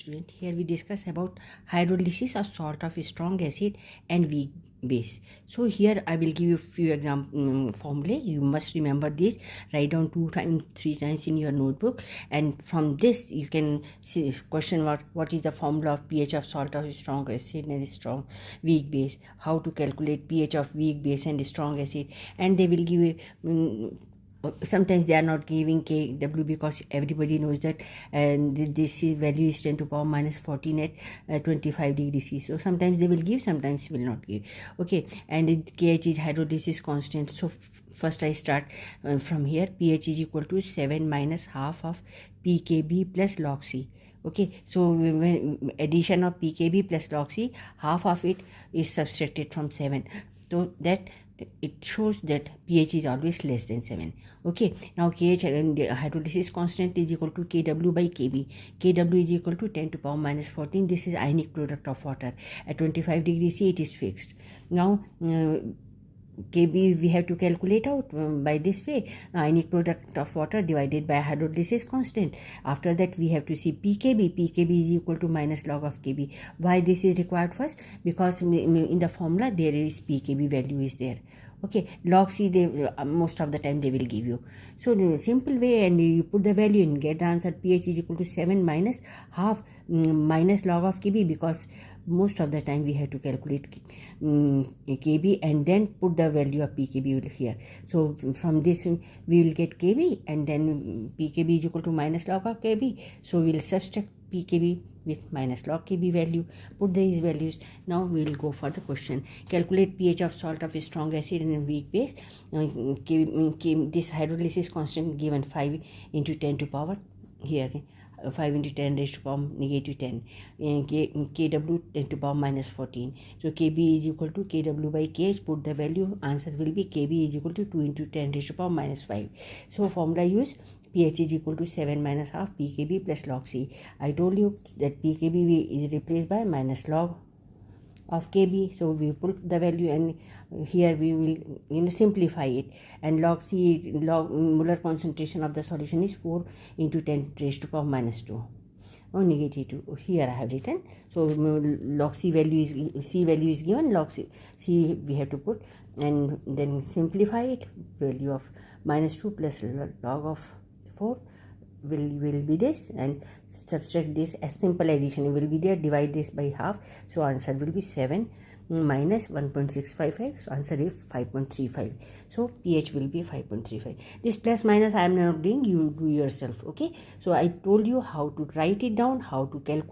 student. Here we discuss about hydrolysis of salt of strong acid and weak base. So here I will give you few example formulae. You must remember this. Write down 2 times 3 times in your notebook, and from this you can see question what is the formula of pH of salt of strong acid and strong weak base, how to calculate pH of weak base and strong acid, and they will give you sometimes they are not giving Kw because everybody knows that, and this value is 10 to power minus 14 at 25 degrees C. So sometimes they will give, sometimes will not give. Okay, and KH is hydrolysis constant. So first I start from here. pH is equal to 7 minus half of pKb plus log C. Okay, so when addition of pKb plus log C, half of it is subtracted from 7. So that it shows that pH is always less than 7. Okay, now KH and hydrolysis constant is equal to Kw by Kb. Kw is equal to 10 to power minus 14. This is ionic product of water. At 25 degrees C it is fixed. Now Kb we have to calculate out by this way, ionic product of water divided by hydrolysis constant. After that we have to see pKb. Pkb is equal to minus log of Kb. Why this is required first? Because in the formula there is pKb value is there. Okay, log C they most of the time they will give you. So the simple way, and you put the value in, get the answer. pH is equal to 7 minus half minus log of Kb, because most of the time we have to calculate Kb and then put the value of pKb here. So from this we will get Kb, and then pKb is equal to minus log of Kb. So we will subtract pKb with minus log Kb value, put these values. Now we will go for the question. Calculate pH of salt of strong acid and weak base. This hydrolysis constant given 5 into 10 to power here. 5 into 10 raised to power negative 10, Kw 10 to power minus 14. So Kb is equal to Kw by Kh. Put the value, answer will be Kb is equal to 2 into 10 raised to power minus 5. So formula use, pH is equal to 7 minus half pKb plus log C. I told you that pKb is replaced by minus log of Kb. So we put the value, and here we will simplify it, and log C, log molar concentration of the solution is 4 into 10 raised to power minus 2 or negative 2. Here I have written. So log C value is given, log C we have to put, and then simplify it. Value of minus 2 plus log of 4 will be this, and subtract this as simple addition will be there. Divide this by half, so answer will be 7 minus 1.655. so answer is 5.35. so pH will be 5.35. this plus minus I am not doing, you do yourself. Okay, so I told you how to write it down, how to calculate